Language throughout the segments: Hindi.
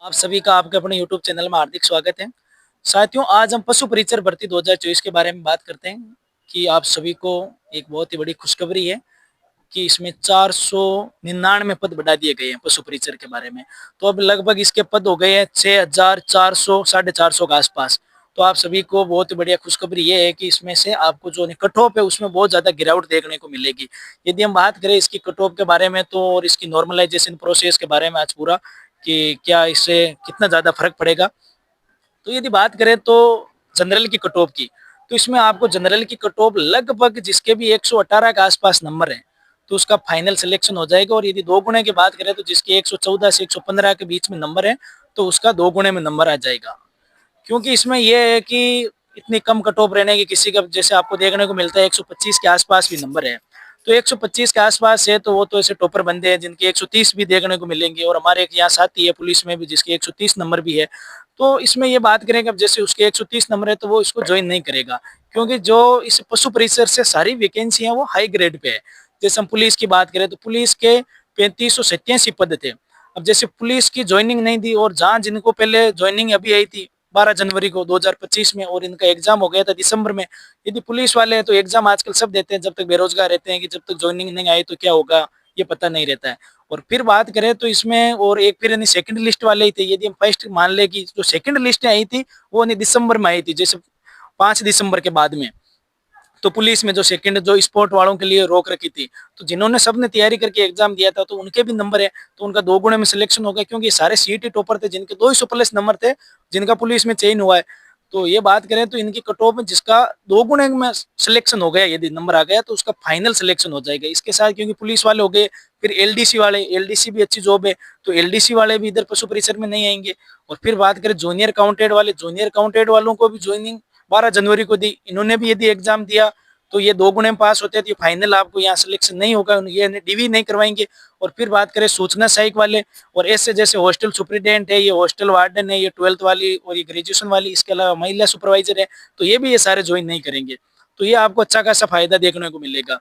आप सभी का आपके अपने YouTube चैनल में हार्दिक स्वागत है। साथियों, आज हम पशु परिचर भर्ती 2024 के बारे में बात करते हैं कि आप सभी को एक बहुत ही बड़ी खुशखबरी है कि इसमें 499 पद बढ़ा दिए गए हैं पशु परिचर के बारे में। तो अब लगभग इसके पद हो गए हैं 6400 450 के आसपास। तो आप सभी को बहुत ही बढ़िया खुशखबरी ये है कि इसमें से आपको जो कट ऑफ है उसमें बहुत ज्यादा गिरावट देखने को मिलेगी। यदि हम बात करें इसकी कट ऑफ के बारे में तो और इसकी नॉर्मलाइजेशन प्रोसेस के बारे में आज पूरा कि क्या इससे कितना ज्यादा फर्क पड़ेगा। तो यदि बात करें तो जनरल की कट ऑफ की, तो इसमें आपको जनरल की कट ऑफ लगभग जिसके भी 118 के आसपास नंबर है तो उसका फाइनल सिलेक्शन हो जाएगा। और यदि दो गुणे की बात करें तो जिसके 114 से 115 के बीच में नंबर है तो उसका दो गुणे में नंबर आ जाएगा। क्योंकि इसमें यह है कि इतनी कम कट ऑफ रहने की किसी का जैसे आपको देखने को मिलता है 125 के आसपास भी नंबर है, तो 125 के आसपास है तो वो तो ऐसे टॉपर बंदे हैं जिनके 130 भी देखने को मिलेंगे। और हमारे एक यहाँ साथी है पुलिस में भी जिसके 130 नंबर भी है। तो इसमें ये बात करें कि अब जैसे उसके 130 नंबर है तो वो इसको ज्वाइन नहीं करेगा, क्योंकि जो इस पशु परिसर से सारी वैकेंसी है वो हाई ग्रेड पे है। जैसे हम पुलिस की बात करें तो पुलिस के 3587 पद थे। अब जैसे पुलिस की ज्वाइनिंग नहीं दी और जहाँ जिनको पहले ज्वाइनिंग अभी आई थी 12 जनवरी को 2025 में और इनका एग्जाम हो गया था दिसंबर में। यदि पुलिस वाले हैं तो एग्जाम आजकल सब देते हैं जब तक बेरोजगार रहते हैं, कि जब तक ज्वाइनिंग नहीं आई तो क्या होगा ये पता नहीं रहता है। और फिर बात करें तो इसमें और एक फिर सेकंड लिस्ट वाले ही थे। यदि हम फर्स्ट मान ले कि जो सेकंड लिस्ट आई थी वो दिसंबर में आई थी, जैसे 5 दिसंबर के बाद में। तो पुलिस में जो सेकंड जो स्पोर्ट वालों के लिए रोक रखी थी, तो जिन्होंने सबने तैयारी करके एग्जाम दिया था तो उनके भी नंबर है, तो उनका दो गुणे में सिलेक्शन हो गया। क्योंकि सारे सीईटी टॉपर थे जिनके 200 प्लस नंबर थे जिनका पुलिस में चयन हुआ है। तो ये बात करें तो इनकी कट ऑफ में जिसका दो गुणे में सिलेक्शन हो गया यदि नंबर आ गया तो उसका फाइनल सिलेक्शन हो जाएगा इसके साथ। क्योंकि पुलिस वाले हो गए, फिर एलडीसी वाले, एलडीसी भी अच्छी जॉब है तो एलडीसी वाले भी इधर पशु परिसर में नहीं आएंगे। और फिर बात करें जूनियर काउंटेड वाले, जूनियर काउंटेड वालों को भी ज्वाइनिंग 12 जनवरी को दी। इन्होंने भी यदि एग्जाम दिया तो ये दो गुणे में पास होते हैं तो ये फाइनल आपको यहाँ सिलेक्शन नहीं होगा, ये डीवी नहीं करवाएंगे। और फिर बात करें सूचना सहायक वाले और ऐसे जैसे हॉस्टल सुप्रिटेंडेंट है, ये हॉस्टल वार्डन है, ये 12th वाली और ये ग्रेजुएशन वाली, इसके अलावा महिला सुपरवाइजर है, तो ये भी ये सारे ज्वाइन नहीं करेंगे। तो ये आपको अच्छा खासा फायदा देखने को मिलेगा।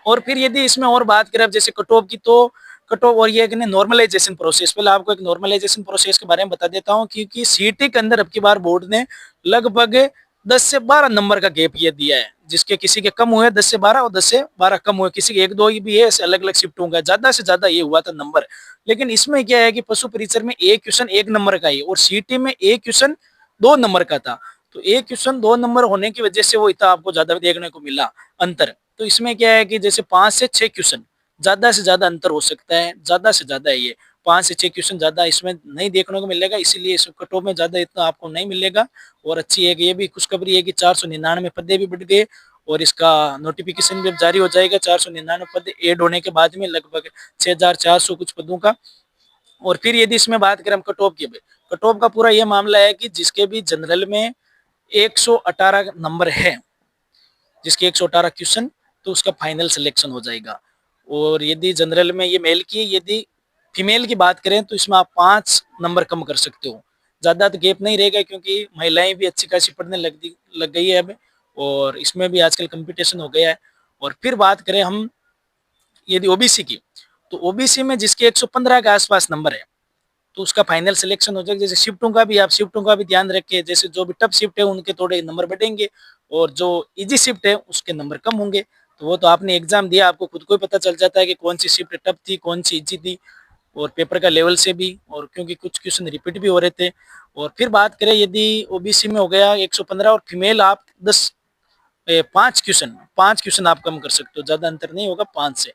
और फिर यदि इसमें और बात करें जैसे कट ऑफ की, तो कट ऑफ और ये है नॉर्मलाइजेशन प्रोसेस। पहले आपको एक नॉर्मलाइजेशन प्रोसेस के बारे में बता देता हूँ, क्योंकि सीटी के अंदर अब की बार बोर्ड ने लगभग 10 से 12 नंबर का गैप ये दिया है, जिसके किसी के कम हुए 10 से 12 और 10 से 12 कम हुए, किसी के एक दो भी है, अलग अलग शिफ्टों का ज्यादा से ज्यादा ये हुआ था नंबर। लेकिन इसमें क्या है कि पशु परिसर में एक क्वेश्चन एक नंबर का ही और सीटी में एक क्वेश्चन 2 नंबर का था। तो एक क्वेश्चन 2 नंबर होने की वजह से वो इतना आपको ज्यादा देखने को मिला अंतर। तो इसमें क्या है कि जैसे 5 से 6 क्वेश्चन ज्यादा से ज्यादा अंतर हो सकता है, ज्यादा से ज्यादा ये 5 से 6 क्वेश्चन ज्यादा इसमें नहीं देखने को मिलेगा, इसीलिए इस कट ऑफ में ज्यादा इतना आपको नहीं मिलेगा। और अच्छी है कि ये भी खुशखबरी है कि 499 पदे भी बढ़ गए और इसका नोटिफिकेशन भी अब जारी हो जाएगा 499 पद ऐड होने के बाद में लगभग 6400 कुछ पदों का। और फिर यदि इसमें बात करें हम कट ऑफ की, कट ऑफ का पूरा ये मामला है कि जिसके भी जनरल में 118 नंबर है, जिसके 118 क्वेश्चन, तो उसका फाइनल सिलेक्शन हो जाएगा। और यदि जनरल में ये मेल की, यदि फीमेल की बात करें तो इसमें आप 5 नंबर कम कर सकते हो, ज्यादा तो गैप नहीं रहेगा क्योंकि महिलाएं भी अच्छी खासी पढ़ने लग गई है अब, और इसमें भी आजकल कंपटीशन हो गया है। और फिर बात करें हम यदि ओबीसी की, तो ओबीसी में जिसके 115 के आसपास नंबर है तो उसका फाइनल सिलेक्शन हो जाएगा। जैसे शिफ्टों का भी आप शिफ्टों का भी ध्यान रखें, जैसे जो भी टफ शिफ्ट है उनके थोड़े नंबर बढ़ेंगे और जो इजी शिफ्ट है उसके नंबर कम होंगे। तो वो तो आपने एग्जाम दिया, आपको खुद को ही पता चल जाता है कि कौन सी शिफ्ट टफ थी कौन सी इजी थी, और पेपर का लेवल से भी, और क्योंकि कुछ क्वेश्चन रिपीट भी हो रहे थे। और फिर बात करें यदि ओबीसी में हो गया 115 और फीमेल आप 5 क्वेश्चन आप कम कर सकते हो, ज्यादा अंतर नहीं होगा 5 से।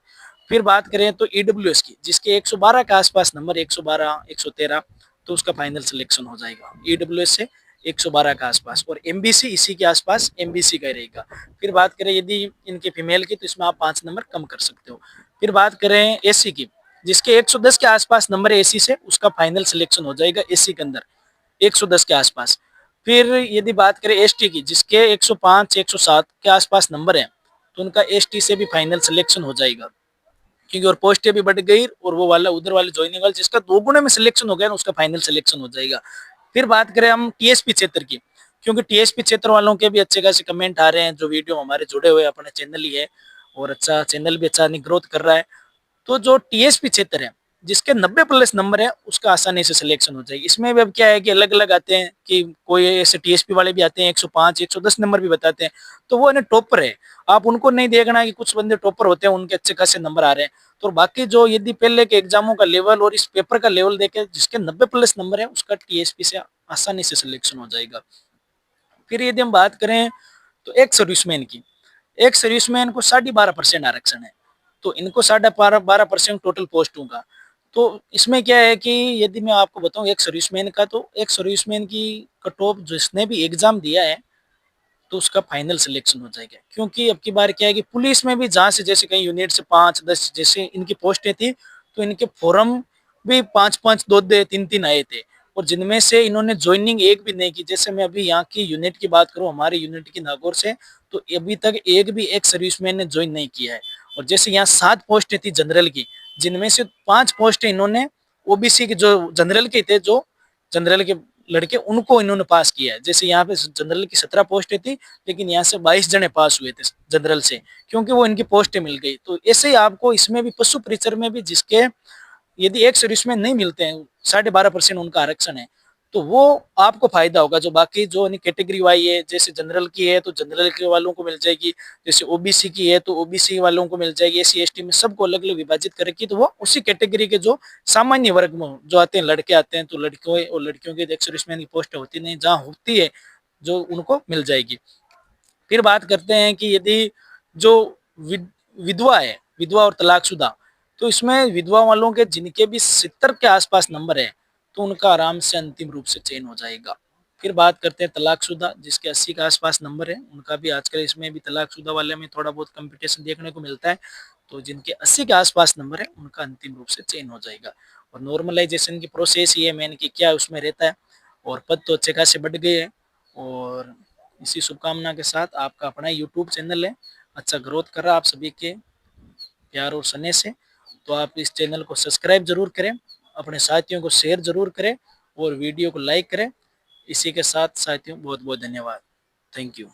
फिर बात करें तो ईडब्ल्यूएस की, जिसके 112 के आसपास नंबर, 112 113, तो उसका फाइनल सिलेक्शन हो जाएगा ईडब्ल्यूएस से 112 के आसपास। और एमबीसी इसी के आसपास एमबीसी का रहेगा। फिर बात करें यदि इनके फीमेल की, तो इसमें आप 5 नंबर कम कर सकते हो। फिर बात करें एससी की, जिसके 110 के आसपास नंबर है एसी से, उसका फाइनल सिलेक्शन हो जाएगा एससी के अंदर 110 के आसपास। फिर यदि बात करें एसटी की, जिसके 105 107 के आसपास नंबर है, तो उनका एसटी से भी फाइनल सिलेक्शन हो जाएगा। क्योंकि और पोस्टें भी बढ़ गई और वो वाला उधर वाले ज्वाइनिंग वाले जिसका दो गुने में सिलेक्शन हो गया ना उसका फाइनल सिलेक्शन हो जाएगा। फिर बात करें हम टीएसपी क्षेत्र की, क्योंकि टीएसपी क्षेत्र वालों के भी अच्छे खासे कमेंट आ रहे हैं, जो वीडियो हमारे जुड़े हुए अपने चैनल ही है और अच्छा चैनल भी अच्छा ग्रोथ कर रहा है। तो जो टीएसपी क्षेत्र है, जिसके 90 प्लस नंबर है उसका आसानी से सिलेक्शन हो जाएगी। इसमें भी अब क्या है कि अलग अलग आते हैं कि कोई ऐसे टीएसपी वाले भी आते हैं 105 110 नंबर भी बताते हैं, तो वो है टॉपर है। आप उनको नहीं देखना कि कुछ बंदे टॉपर होते हैं उनके अच्छे खासे नंबर आ रहे हैं, तो बाकी जो यदि पहले के एग्जामों का लेवल और इस पेपर का लेवल देखे जिसके 90 प्लस नंबर है उसका टीएसपी से आसानी से सिलेक्शन हो जाएगा। फिर यदि हम बात करें तो एक सर्विसमैन की, एक सर्विसमैन को 12.5% आरक्षण है, तो इनको 12.5% टोटल पोस्टों का। तो इसमें क्या है कि यदि मैं आपको बताऊं एक सर्विसमैन का, तो एक सर्विसमैन की कट ऑफ जिसने भी एग्जाम दिया है तो उसका फाइनल सिलेक्शन हो जाएगा। क्योंकि अब की बार क्या है कि पुलिस में भी जहाँ से जैसे कहीं यूनिट से 5-10 जैसे इनकी पोस्टें थी, तो इनके फॉर्म भी 5-5 2-2 3-3 आए थे, और जिनमें से इन्होंने ज्वाइनिंग एक भी नहीं की। जैसे मैं अभी यहाँ की यूनिट की बात करूँ, हमारी यूनिट की नागौर से, तो अभी तक एक भी एक सर्विसमैन ने ज्वाइन नहीं किया है। और जैसे यहाँ 7 पोस्टें थी जनरल की, जिनमें से 5 पोस्टें इन्होंने ओबीसी के जो जनरल के थे, जो जनरल के लड़के उनको इन्होंने पास किया है। जैसे यहाँ पे जनरल की 17 पोस्टें थी, लेकिन यहाँ से 22 जने पास हुए थे जनरल से, क्योंकि वो इनकी पोस्टें मिल गई। तो ऐसे ही आपको इसमें भी पशु परिचर में भी जिसके यदि एक सर्विसमैन नहीं मिलते हैं, 12.5% उनका आरक्षण है, तो वो आपको फायदा होगा। जो बाकी जो कैटेगरी वाई है, जैसे जनरल की है तो जनरल के वालों को मिल जाएगी, जैसे ओबीसी की है तो ओबीसी वालों को मिल जाएगी, एससी एसटी में सबको अलग अलग विभाजित करके, तो वो उसी कैटेगरी के जो सामान्य वर्ग में जो आते हैं, लड़के आते हैं, तो लड़कियों और लड़कियों की एक सर्विसमैन की पोस्ट होती नहीं, जहाँ होती है जो उनको मिल जाएगी। फिर बात करते हैं कि यदि जो विधवा है, विधवा और तलाकशुदा, तो इसमें विधवा वालों के जिनके भी 70 के आसपास नंबर है, तो उनका आराम से अंतिम रूप से चयन हो जाएगा। फिर बात करते हैं तलाकशुदा, जिसके 80 के आसपास नंबर है, उनका भी आजकल इसमें भी तलाकशुदा वाले में थोड़ा बहुत कंपटीशन देखने को मिलता है, तो जिनके 80 के आसपास नंबर है उनका अंतिम रूप से चयन हो जाएगा। और नॉर्मलाइजेशन की प्रोसेस ये मैंने कि क्या उसमें रहता है, और पद तो अच्छे खासे बढ़ गए हैं। और इसी शुभकामना के साथ आपका अपना यूट्यूब चैनल है, अच्छा ग्रोथ कर रहा है आप सभी के प्यार और स्नेह से, तो आप इस चैनल को सब्सक्राइब जरूर करें, अपने साथियों को शेयर जरूर करें और वीडियो को लाइक करें। इसी के साथ साथियों बहुत बहुत धन्यवाद। Thank you.